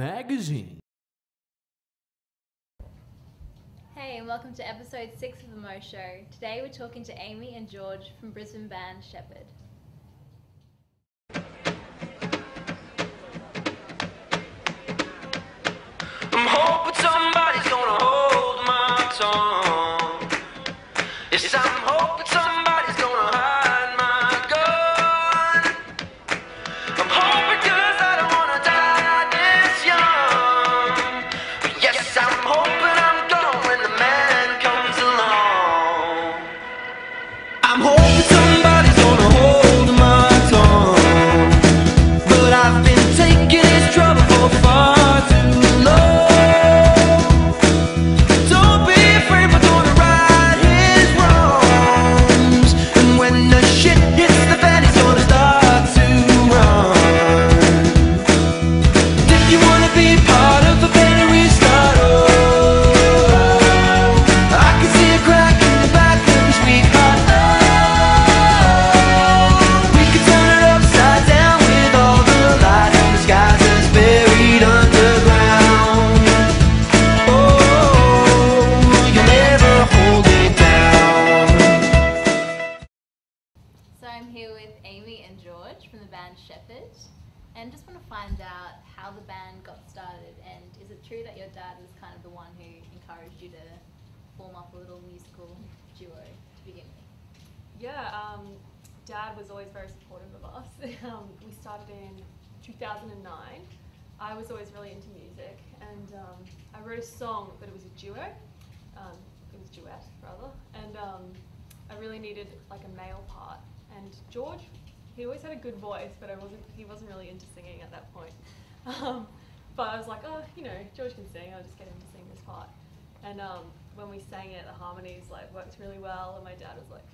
Magazine. Hey, and welcome to episode 6 of the Mo Show. Today we're talking to Amy and George from Brisbane Band Sheppard. I'm hoping somebody's gonna hold my tongue. Yes, I'm hoping somebody's gonna hide my gun. I'm hoping 'cause I don't wanna die this young. But yes, I'm hoping I'm gone when the man comes along. I'm hoping somebody's gonna hold my tongue. But I've been taking this trouble for far too long. Don't be afraid, we're gonna right his wrongs. And when the shit hits the fan, he's gonna start to run. And if you wanna be part of a better restart, oh, I can see a crack in the bathroom, sweetheart. Oh, we can turn it upside down with all the light and the skies that's buried underground. Oh, you'll never hold it down. So I'm here with Amy and George from the band Sheppard, and just want to find out how the band got started, and is it true that your dad was kind of the one who encouraged you to form up a little musical duo to begin with? Yeah, Dad was always very supportive of us. We started in 2009. I was always really into music, and I wrote a song, but it was a duo. It was duet, rather. And I really needed like a male part. And George, he always had a good voice, but he wasn't really into singing at that point. But I was like, oh, you know, George can sing, I'll just get him to sing this part. And when we sang it, the harmonies like worked really well, and my dad was like,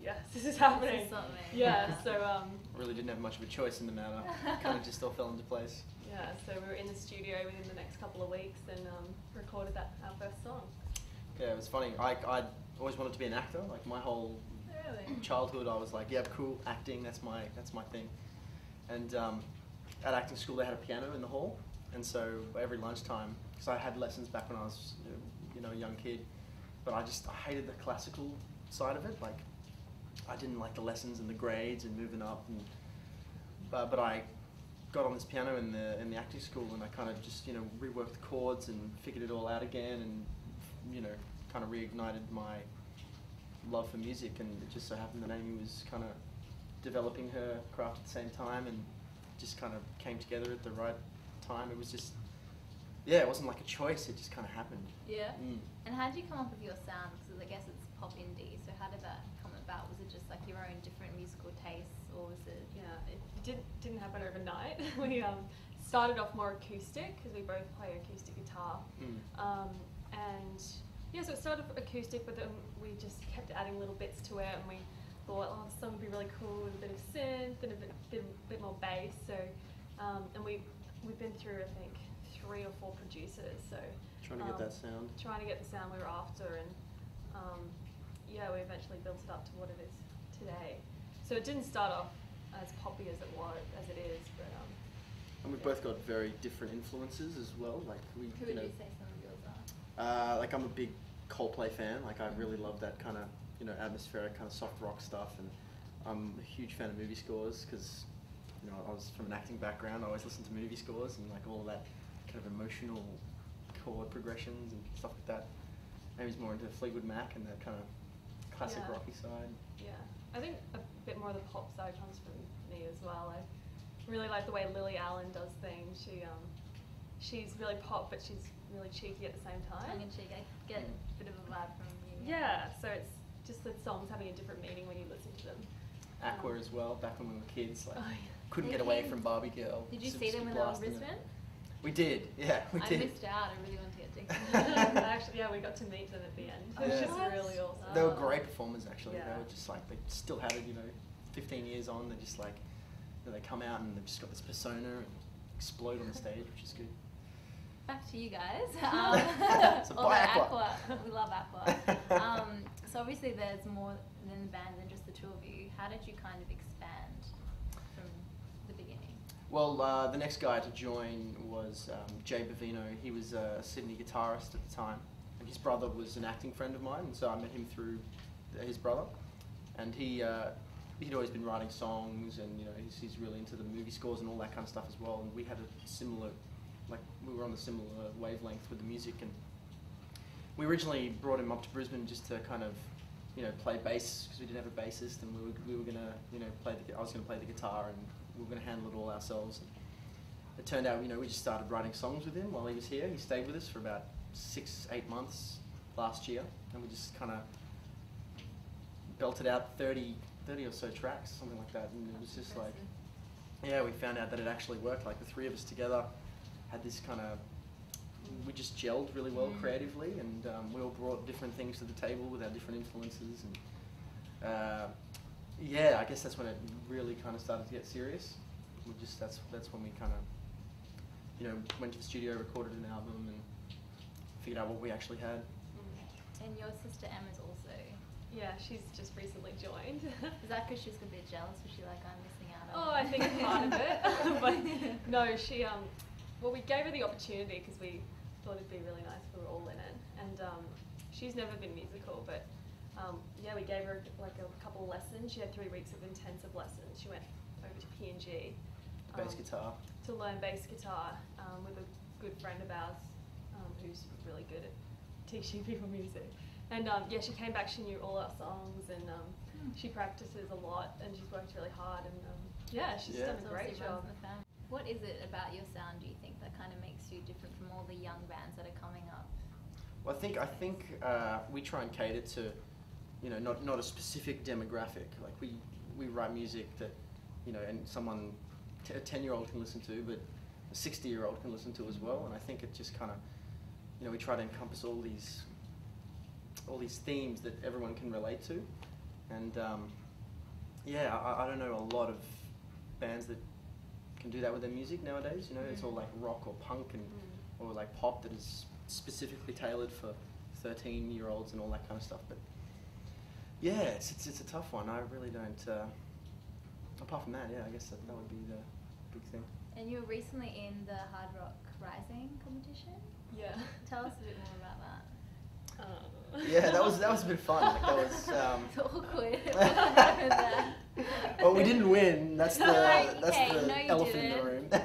yes, this is happening. This is something. Yeah, so Really didn't have much of a choice in the matter. Kind of just all fell into place. yeah, so we were in the studio within the next couple of weeks and recorded our first song. Yeah, it was funny. I always wanted to be an actor. Like my whole Really? childhood, I was like, yeah, cool, acting. That's my thing. And at acting school, they had a piano in the hall, and so every lunchtime, because I had lessons back when I was, a young kid, but I hated the classical side of it. Like, I didn't like the lessons and the grades and moving up, and but I got on this piano in the acting school, and I kind of just reworked the chords and figured it all out again, and kind of reignited my love for music. And it just so happened that Amy was kind of developing her craft at the same time, and just kind of came together at the right time. It was just, yeah, it wasn't like a choice, it just kind of happened. Yeah. And how did you come up with your sound? Because I guess it's pop indie, so how did that come about? Was it just like your own different musical tastes, or was it? Yeah, it didn't happen overnight. We started off more acoustic because we both play acoustic guitar, and yeah, so it started off acoustic, but then we just kept adding little bits to it, and we thought, oh, this song would be really cool with a bit of synth and a bit more bass. So, and we've been through, I think, 3 or 4 producers. So Trying to get that sound. Trying to get the sound we were after, and yeah, we eventually built it up to what it is today. So it didn't start off as poppy as it is, but And we've both got very different influences as well. Like Who would you say some of yours are? like I'm a big Coldplay fan. Like I really love that kind of atmospheric kind of soft rock stuff, and I'm a huge fan of movie scores because I was from an acting background. I always listened to movie scores and like all of that kind of emotional chord progressions and stuff like that. Maybe he's more into Fleetwood Mac and that kind of classic rocky side. Yeah, I think a bit more of the pop side comes from me as well. I really like the way Lily Allen does things. She's really pop, but she's really cheeky at the same time. Tongue in cheek, I get a bit of a vibe from you. Yeah, so it's just the songs having a different meaning when you listen to them. Aqua as well, back when we were kids, like couldn't They get away came- from Barbie Girl. Did you Just see them when they were in blasting it. Brisbane? We did, yeah, we I did. missed out. I really wanted to get tickets. Actually, yeah, we got to meet them at the end. It was Yeah. just really awesome. They were great performers actually. Yeah. They were just like, they still had it, 15 years on, they're just like, they come out and they've just got this persona and explode on the stage, which is good. Back to you guys. So although buy Aqua. We love Aqua. So obviously there's more than the band than just the two of you. How did you kind of expand from the beginning? Well, the next guy to join was Jay Bavino. He was a Sydney guitarist at the time, and his brother was an acting friend of mine, and so I met him through his brother. And he'd always been writing songs, and he's really into the movie scores and all that kind of stuff as well. And we had a similar, we were on the similar wavelength with the music. And we originally brought him up to Brisbane just to kind of play bass, because we didn't have a bassist, and we were gonna I was gonna play the guitar, and we were going to handle it all ourselves. And it turned out, we just started writing songs with him while he was here. He stayed with us for about 6-8 months last year, and we just kind of belted out 30 or so tracks, something like that. And it was just like, yeah, we found out that it actually worked. Like the three of us together had this kind of, we just gelled really well creatively, and we all brought different things to the table with our different influences. And yeah, I guess that's when it really kind of started to get serious. That's when we kind of, went to the studio, recorded an album, and figured out what we actually had. And your sister Emma's also. Yeah, she's just recently joined. Is that because she's a bit jealous? Was she like, I'm missing out on? Oh, I think it's part of it. But no, she well, we gave her the opportunity because we thought it'd be really nice if we were all in it. And she's never been musical, but yeah, we gave her like a couple of lessons. She had 3 weeks of intensive lessons. She went over to PNG. Bass guitar. To learn bass guitar with a good friend of ours who's really good at teaching people music. And yeah, she came back, she knew all our songs, and she practices a lot, and she's worked really hard, and yeah, she's done a great job. What is it about your sound, do you think, that kind of makes you different from all the young bands that are coming up? Well, I think we try and cater to, not a specific demographic. Like we write music that, and someone, a 10-year-old can listen to, but a 60-year-old can listen to as well. And I think it just kind of, we try to encompass all these themes that everyone can relate to. And yeah, I don't know a lot of bands that can do that with their music nowadays. It's all like rock or punk and or like pop that is specifically tailored for 13-year-olds and all that kind of stuff. But yeah, it's a tough one. I really don't. Apart from that, yeah, I guess that would be the big thing. And you were recently in the Hard Rock Rising competition. Yeah. Tell us a bit more about that. Yeah, that was a bit of fun. Like, that was. It's awkward. Well, we didn't win. That's the elephant in the room. But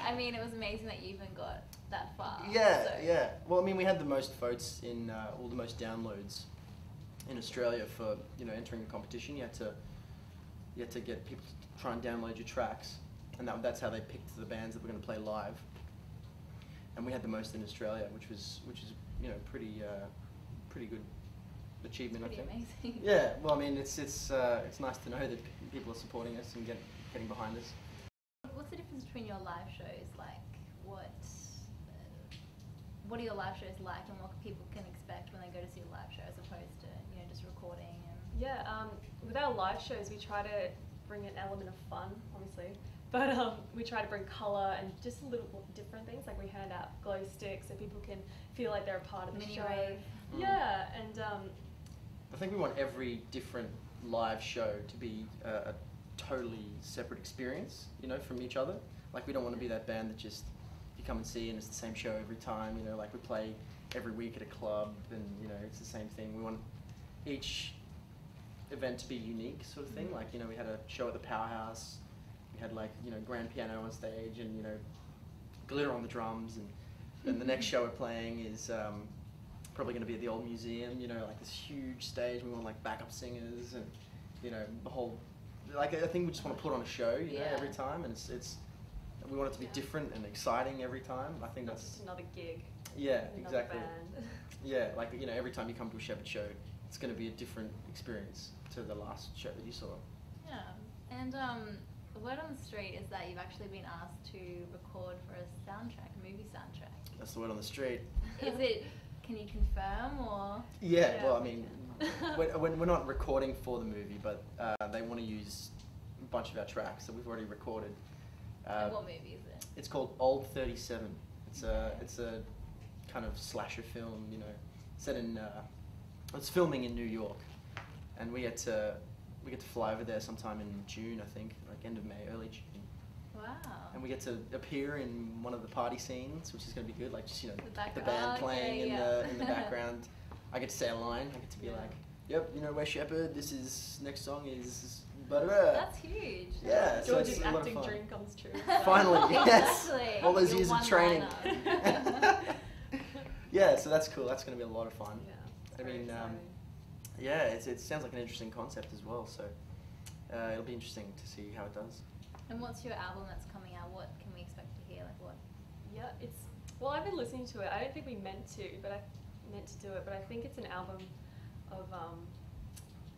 I mean, it was amazing that you even got that far. Yeah, so. yeah. Well, I mean, we had the most votes in all the most downloads in Australia for entering the competition. You had to get people to try and download your tracks, and that's how they picked the bands that were going to play live. And we had the most in Australia, which is pretty good achievement, Pretty I think. amazing. Yeah. Well, I mean, it's nice to know that people are supporting us and getting behind us. What's the difference between your live shows? Like, what are your live shows like, and what people can expect when they go to see a live show, as opposed to just recording? And Yeah, with our live shows, we try to bring an element of fun, obviously, but we try to bring colour and just a little different things. Like we hand out glow sticks so people can feel like they're a part of the mini show. rave. Yeah, and I think we want every different live show to be a totally separate experience, from each other. Like we don't want to be that band that just you come and see and it's the same show every time. Like we play every week at a club and it's the same thing. We want each event to be unique, sort of thing. Like we had a show at the Powerhouse. We had grand piano on stage and glitter on the drums, and then the next show we're playing is probably going to be at the old museum. Like this huge stage. We want backup singers and the whole. I think we just want to put on a show, every time, and it's we want it to be different and exciting every time. I think not that's just another gig. Yeah, another exactly. Band. Yeah, every time you come to a Sheppard show, it's going to be a different experience to the last show that you saw. Yeah, and the word on the street is that you've actually been asked to record for a soundtrack, a movie soundtrack. That's the word on the street. Is it? Can you confirm or? Yeah. Well, I mean, we're not recording for the movie, but they want to use a bunch of our tracks that we've already recorded. And what movie is it? It's called Old 37. It's a kind of slasher film, set in. It's filming in New York, and we get to fly over there sometime in June, I think, like end of May, early June. Wow. And we get to appear in one of the party scenes, which is going to be good. Like just the background. band Oh, playing okay, in yeah. the background. I get to say a line. I get to be Yeah. like, "Yep, we're Sheppard. This is next song is blah blah blah." That's huge. Yeah, so George's it's a lot of acting fun. dream comes true. Finally, yes. Exactly. All those Your years of training. one-liner. Yeah, so that's cool. That's going to be a lot of fun. Yeah, it's I very mean, exciting. yeah, it sounds like an interesting concept as well. So it'll be interesting to see how it does. And what's your album that's coming out? What can we expect to hear? Like what? Yeah, well, I've been listening to it. I don't think we meant to, but I meant to do it. But I think it's an album of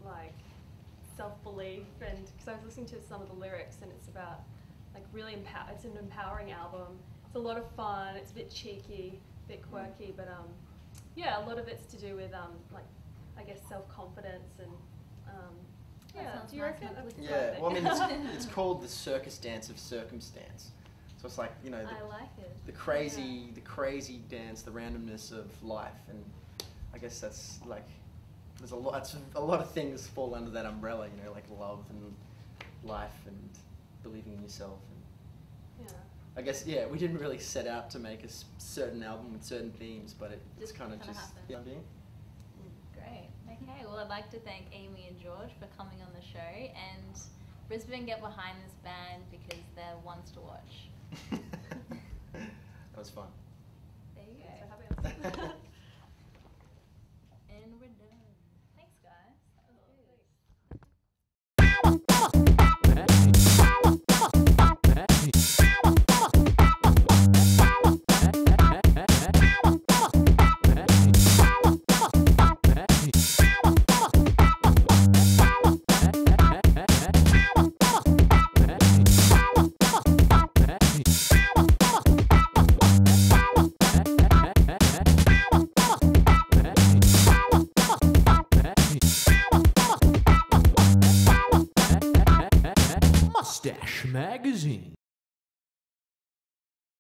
like self-belief, and because I was listening to some of the lyrics, and it's about like really it's an empowering album. It's a lot of fun. It's a bit cheeky, a bit quirky, but yeah, a lot of it's to do with like I guess self-confidence and That yeah. sounds Do you nice reckon? and uplifting. Yeah, well, I mean, it's called the circus dance of circumstance. So it's like I like it. the crazy dance, the randomness of life, and I guess that's like there's a lot of things fall under that umbrella, like love and life and believing in yourself. And Yeah. I guess we didn't really set out to make a certain album with certain themes, but it's Just kind of kinda just happened. yeah, being. Great. Okay. Well, I'd like to thank Amy and George for coming on the show, and Brisbane, get behind this band because they're ones to watch. That was fun. There you So go. happy I'm- And we're done. Thanks, guys. That was good. Moustache Magazine.